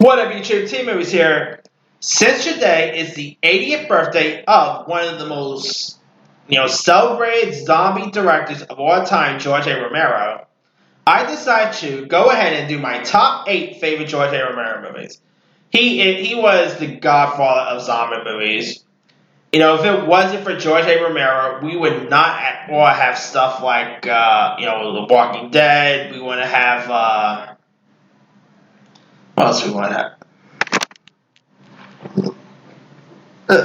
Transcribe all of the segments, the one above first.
What up, YouTube? Team Movies here. Since today is the 80th birthday of one of the most, celebrated zombie directors of all time, George A. Romero, I decided to go ahead and do my top 8 favorite George A. Romero movies. He was the godfather of zombie movies. If it wasn't for George A. Romero, we would not at all have stuff like, The Walking Dead. We wouldn't have, what else we want to have?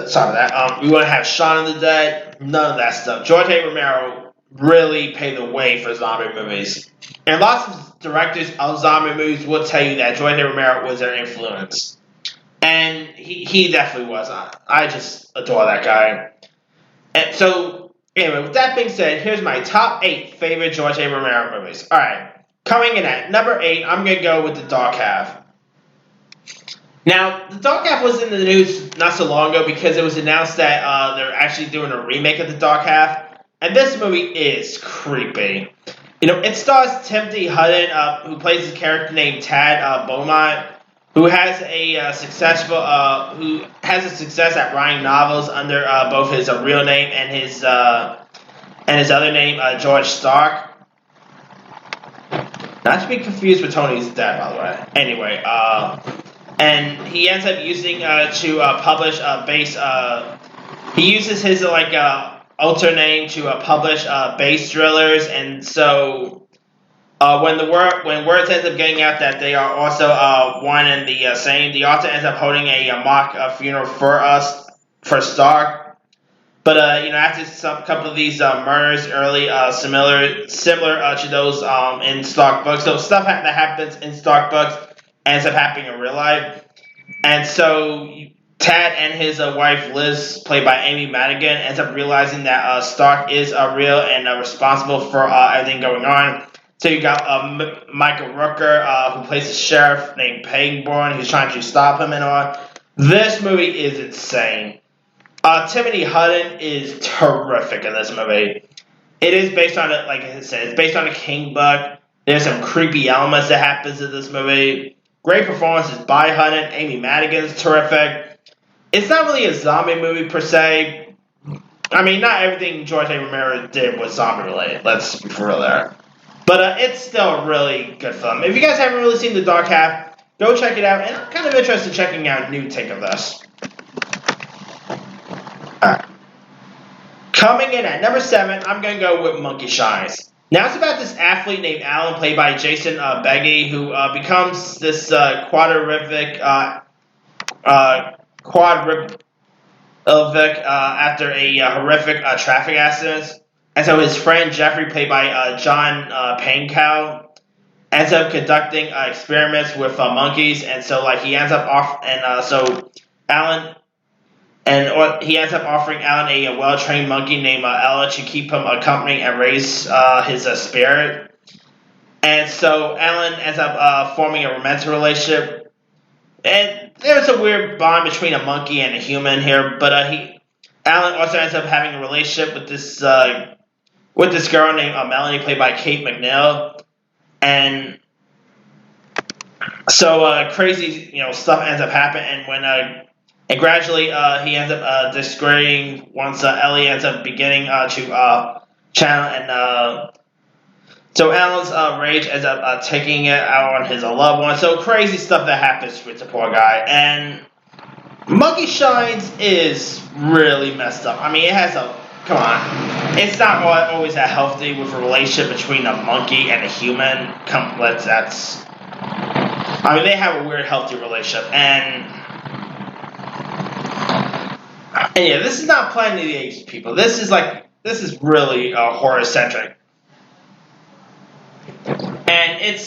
Sorry for that. We wouldn't have Shaun of the Dead. None of that stuff. George A. Romero really paved the way for zombie movies. And lots of directors of zombie movies will tell you that George A. Romero was their influence. And he definitely was. I just adore that guy. And so, anyway, with that being said, here's my top 8 favorite George A. Romero movies. Alright, coming in at number 8, I'm going to go with The Dark Half. Now, The Dark Half was in the news not so long ago because it was announced that they're actually doing a remake of The Dark Half. And this movie is creepy. It stars Timothy Hutton, who plays a character named Tad Beaumont, who has a success at writing novels under both his real name and his other name, George Stark. Not to be confused with Tony's dad, by the way. Anyway, and he ends up using to publish he uses his alter name to publish base thrillers, and so when words ends up getting out that they are also one and the same, the author ends up holding a mock funeral for Stark. But after some couple of these murders early, similar to those in Stark books, so stuff that happens in Stark books ends up happening in real life. And so Tad and his wife Liz, played by Amy Madigan, ends up realizing that Stark is real and responsible for everything going on. So you got Michael Rooker, who plays a sheriff named Pangborn, who's trying to stop him and all. This movie is insane. Timothy Hutton is terrific in this movie. It is based on like I said, it's based on a King book. There's some creepy elements that happens in this movie. Great performances by Hutton. Amy Madigan's terrific. It's not really a zombie movie per se. I mean, not everything George A. Romero did was zombie related. Let's be for real there. But it's still a really good film. If you guys haven't really seen The Dark Half, go check it out. And I'm kind of interested in checking out a new take of this. Alright. Coming in at number 7, I'm going to go with Monkeyshines. Now it's about this athlete named Alan, played by Jason Beggy, who becomes this quadrivic after a horrific traffic accident. And so his friend Jeffrey, played by John Pankow, ends up conducting experiments with monkeys, and so he ends up he ends up offering Alan a well-trained monkey named Ella to keep him company and raise his spirit. And so Alan ends up forming a romantic relationship. And there's a weird bond between a monkey and a human here, but Alan also ends up having a relationship with this girl named Melanie, played by Kate McNeil. And so crazy stuff ends up happening, and gradually, he ends up disagreeing once Ellie ends up beginning to channel, and so Alan's rage ends up taking it out on his loved one. So crazy stuff that happens with the poor guy. And Monkeyshines is really messed up. I mean, come on. It's not always that healthy with a relationship between a monkey and a human. They have a weird, healthy relationship. And yeah, this is not Planet of the Apes, people. This is really horror centric, and it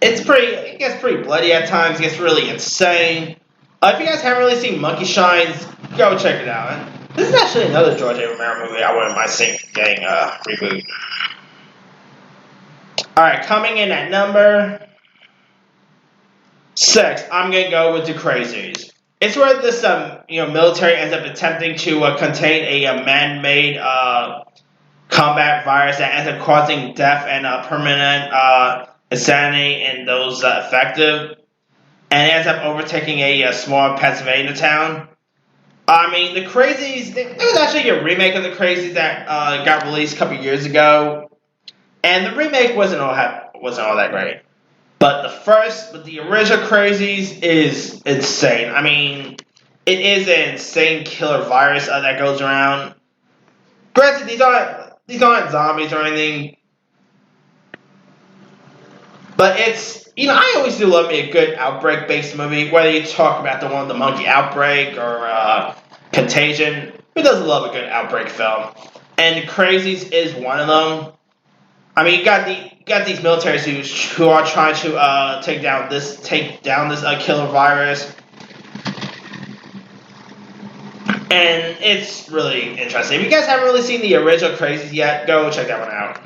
gets pretty bloody at times. It gets really insane. If you guys haven't really seen Monkeyshines, go check it out. And this is actually another George A. Romero movie I wouldn't mind seeing getting reboot. All right, coming in at number 6, I'm gonna go with The Crazies. It's where this military ends up attempting to contain a man-made combat virus that ends up causing death and permanent insanity in those affected. and ends up overtaking a small Pennsylvania town. I mean, the Crazies. There was actually a remake of the Crazies that got released a couple years ago, and the remake wasn't all that great. But the original Crazies is insane. I mean, it is an insane killer virus that goes around. Granted, these aren't zombies or anything, but it's, I always do love me a good outbreak-based movie, whether you talk about the monkey outbreak or Contagion. Who doesn't love a good outbreak film? And Crazies is one of them. I mean, you got these militaries who are trying to take down this killer virus, and it's really interesting. If you guys haven't really seen the original Crazies yet, go check that one out.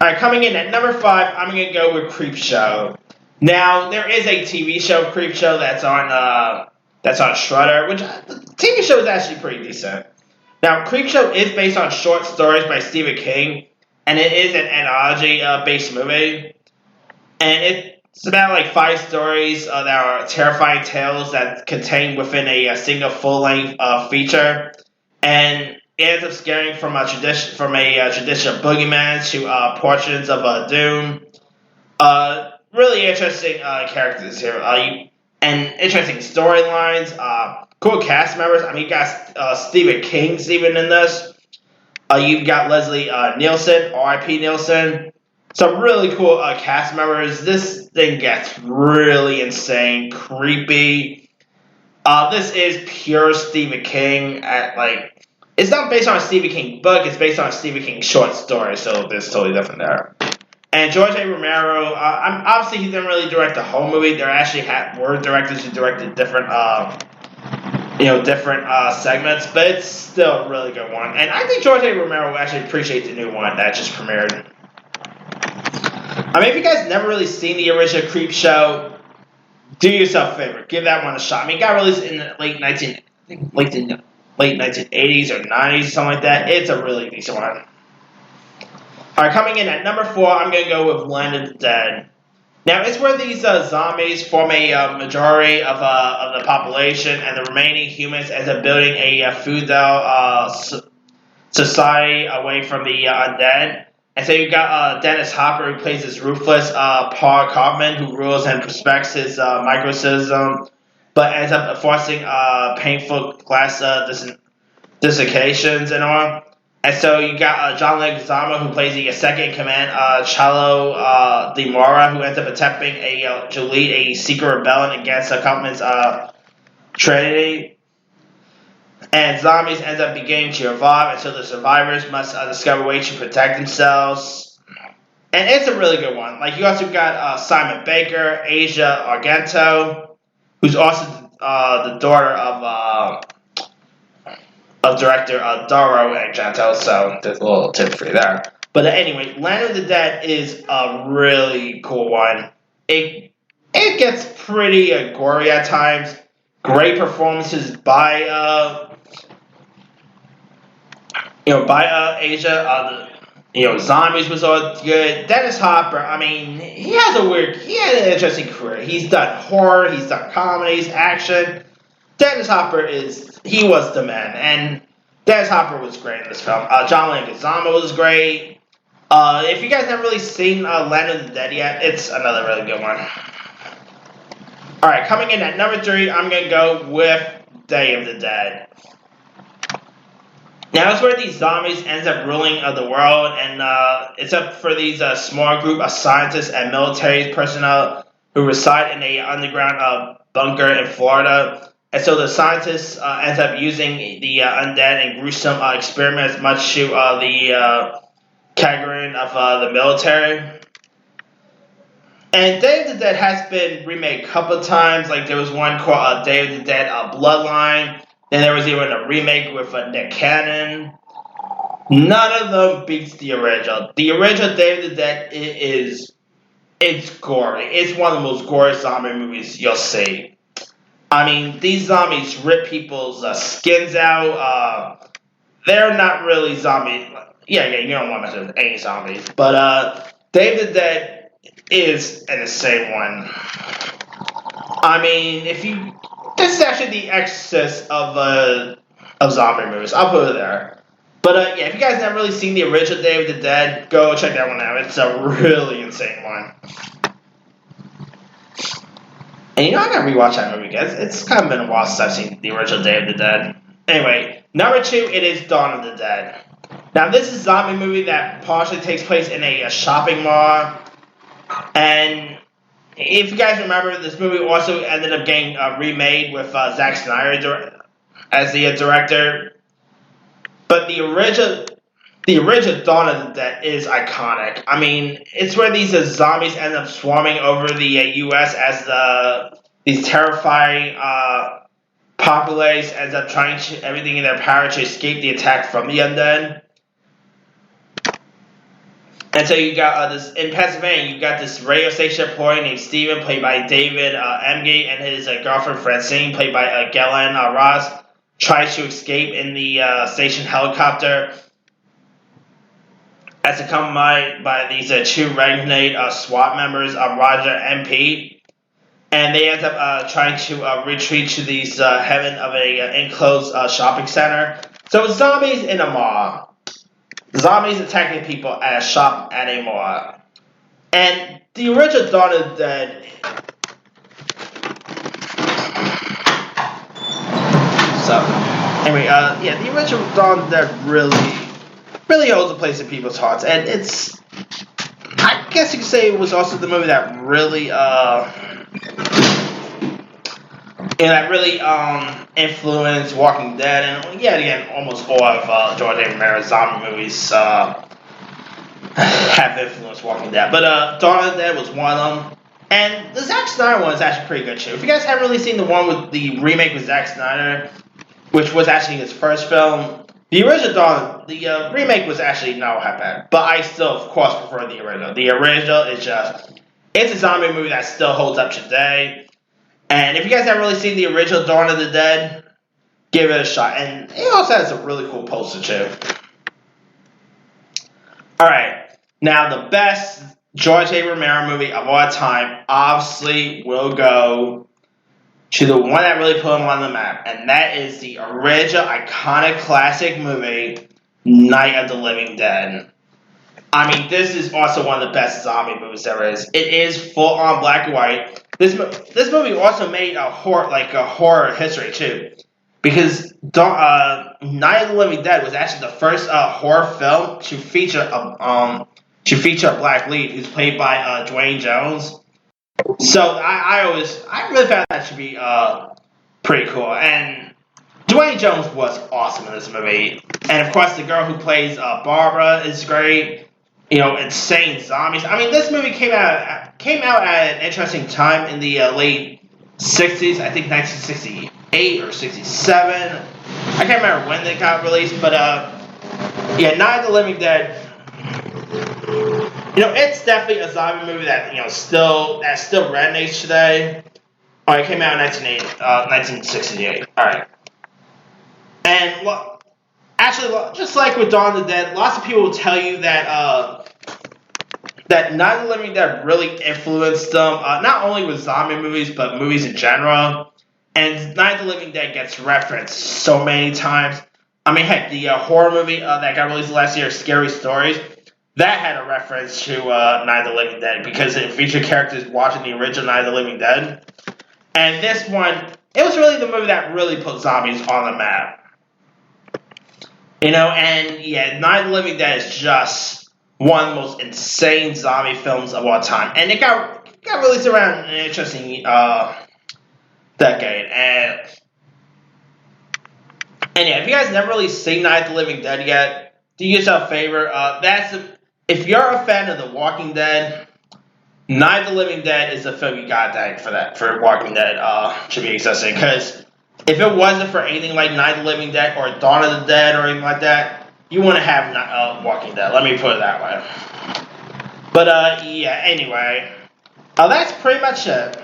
All right, coming in at number 5, I'm gonna go with Creepshow. Now, there is a TV show, Creepshow, that's on Shudder, which the TV show is actually pretty decent. Now, Creepshow is based on short stories by Stephen King, and it is an anthology-based movie. And it's about like 5 stories that are terrifying tales that contain within a single full-length feature. And it ends up scaring from a traditional boogeyman to portraits of doom. Really interesting characters here, and interesting storylines. Cool cast members. I mean, you got Stephen King's even in this. You've got Leslie Nielsen, R.I.P. Nielsen. Some really cool cast members. This thing gets really insane, creepy. This is pure Stephen King. It's not based on a Stephen King book. It's based on a Stephen King short story. So there's totally different there. And George A. Romero. Obviously, he didn't really direct the whole movie. There actually were directors who directed different segments, but it's still a really good one. And I think George A. Romero will actually appreciate the new one that just premiered. I mean, if you guys never really seen the original Creepshow, do yourself a favor, give that one a shot. I mean, it got released in the late 1980s or 90s, something like that. It's a really decent one. Alright, coming in at number 4, I'm going to go with Land of the Dead. Now, it's where these zombies form a majority of the population, and the remaining humans end up building a feudal society away from the undead. And so you got Dennis Hopper, who plays this ruthless Paul Kaufman, who rules and respects his microcosm, but ends up forcing painful class dislocations and all. And so you got John Leguizamo, who plays the second in command, Chalo Di Mora, who ends up attempting to lead a secret rebellion against Kaufman's Trinity. And zombies end up beginning to evolve, and so the survivors must discover ways to protect themselves. And it's a really good one. Like, you also got Simon Baker, Asia Argento, who's also the daughter of director Dario Argento, so there's a little tip for you there. But anyway, Land of the Dead is a really cool one. It gets pretty gory at times. Great performances by Asia. Zombies was all good. Dennis Hopper, I mean, he had an interesting career. He's done horror, he's done comedies, action. Dennis Hopper he was the man, and Dennis Hopper was great in this film. John Leguizamo was great. If you guys haven't really seen Land of the Dead yet, it's another really good one. Alright, coming in at number 3, I'm going to go with Day of the Dead. Now, it's where these zombies ends up ruling the world, and it's up for these small group of scientists and military personnel who reside in a underground bunker in Florida. And so the scientists ends up using the undead and gruesome experiments, much to the chagrin of the military. And Day of the Dead has been remade a couple of times. Like, there was one called Day of the Dead Bloodline. Then there was even a remake with Nick Cannon. None of them beats the original. The original Day of the Dead it's gory. It's one of the most gory zombie movies you'll see. I mean, these zombies rip people's skins out. They're not really zombies. Yeah, you don't want to mess with any zombies. But Day of the Dead is an insane one. I mean, this is actually the excess of zombie movies. I'll put it there. But yeah, if you guys never really seen the original Day of the Dead, go check that one out. It's a really insane one. And I gotta rewatch that movie, guys. It's kind of been a while since I've seen the original Day of the Dead. Anyway, number 2, it is Dawn of the Dead. Now, this is a zombie movie that partially takes place in a shopping mall. And if you guys remember, this movie also ended up getting remade with Zack Snyder as the director. But the original Dawn of the Dead is iconic. I mean, it's where these zombies end up swarming over the U.S. as these terrifying populace ends up trying everything in their power to escape the attack from the undead. And so you got in Pennsylvania, you got this radio station employee named Steven, played by David Emgate, and his girlfriend Francine, played by Galen Ross, tries to escape in the station helicopter. As accompanied by these 2 renegade SWAT members, Roger and Pete. And they end up trying to retreat to these heaven of a enclosed shopping center. So it's zombies in a mall. Zombies attacking people at a shop at a mall. And the original Dawn of the Dead... So, anyway, yeah, the original Dawn of the Dead really holds a place in people's hearts. And it's... I guess you could say it was also the movie that really... influenced Walking Dead, and yet again, almost all of George A. Romero's zombie movies have influenced Walking Dead. But Dawn of the Dead was one of them, and the Zack Snyder one is actually pretty good too. If you guys haven't really seen the one with the remake with Zack Snyder, which was actually his first film, the original Dawn, the remake was actually not that bad. But I still, of course, prefer the original. The original is it's a zombie movie that still holds up today. And if you guys haven't really seen the original Dawn of the Dead, give it a shot. And it also has a really cool poster too. Alright, now the best George A. Romero movie of all time obviously will go to the one that really put him on the map. And that is the original iconic classic movie, Night of the Living Dead. I mean, this is also one of the best zombie movies there is. It is full on black and white. This movie also made a horror history too, because Night of the Living Dead was actually the first horror film to feature a black lead who's played by Dwayne Jones. So I really found that to be pretty cool, and Dwayne Jones was awesome in this movie, and of course the girl who plays Barbara is great. Insane zombies. I mean, this movie came out at an interesting time in the late 60s. I think 1968 or 67. I can't remember when they got released, but yeah, Night of the Living Dead. It's definitely a zombie movie that still resonates today. Oh, it came out in 1968. All right, and actually, just like with Dawn of the Dead, lots of people will tell you that that Night of the Living Dead really influenced them, not only with zombie movies, but movies in general. And Night of the Living Dead gets referenced so many times. I mean, heck, the horror movie that got released last year, Scary Stories, that had a reference to Night of the Living Dead because it featured characters watching the original Night of the Living Dead. And this one, it was really the movie that really put zombies on the map. And yeah, Night of the Living Dead is just one of the most insane zombie films of all time. And it got released around an interesting decade. And yeah, if you guys never really seen Night of the Living Dead yet, do yourself a favor. If you're a fan of The Walking Dead, Night of the Living Dead is the film you gotta thank for Walking Dead to be accessible. Because if it wasn't for anything like Night of the Living Dead or Dawn of the Dead or anything like that, you wouldn't have Walking Dead. Let me put it that way. But yeah, anyway, that's pretty much it.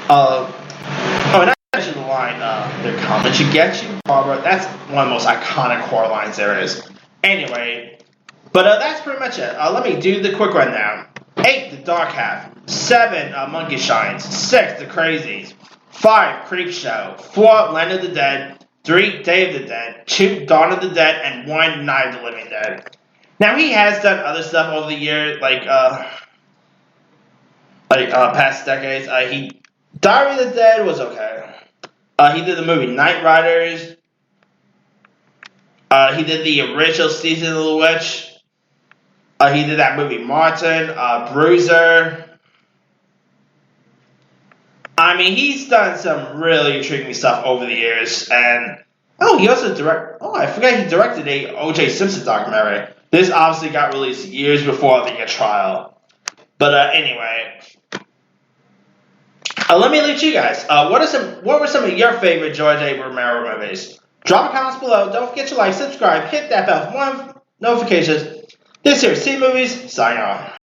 And I mentioned the line, "They're coming to get you, Barbara." That's one of the most iconic horror lines there is. Anyway, but that's pretty much it. Let me do the quick rundown. 8, The Dark Half. 7. Monkeyshines. 6. The Crazies. 5. Creepshow. 4. Land of the Dead. 3. Day of the Dead. 2. Dawn of the Dead. And 1. Night of the Living Dead. Now he has done other stuff over the years, like past decades. He Diary of the Dead was okay. He did the movie Night Riders. He did the original Season of the Witch. He did that movie Martin, Bruiser. I mean, he's done some really intriguing stuff over the years, and he also I forgot he directed a O.J. Simpson documentary. This obviously got released years before the trial. But anyway, let me leave to you guys. What were some of your favorite George A. Romero movies? Drop a comment below. Don't forget to like, subscribe, hit that bell for more notifications. This here is C Movies, signing off.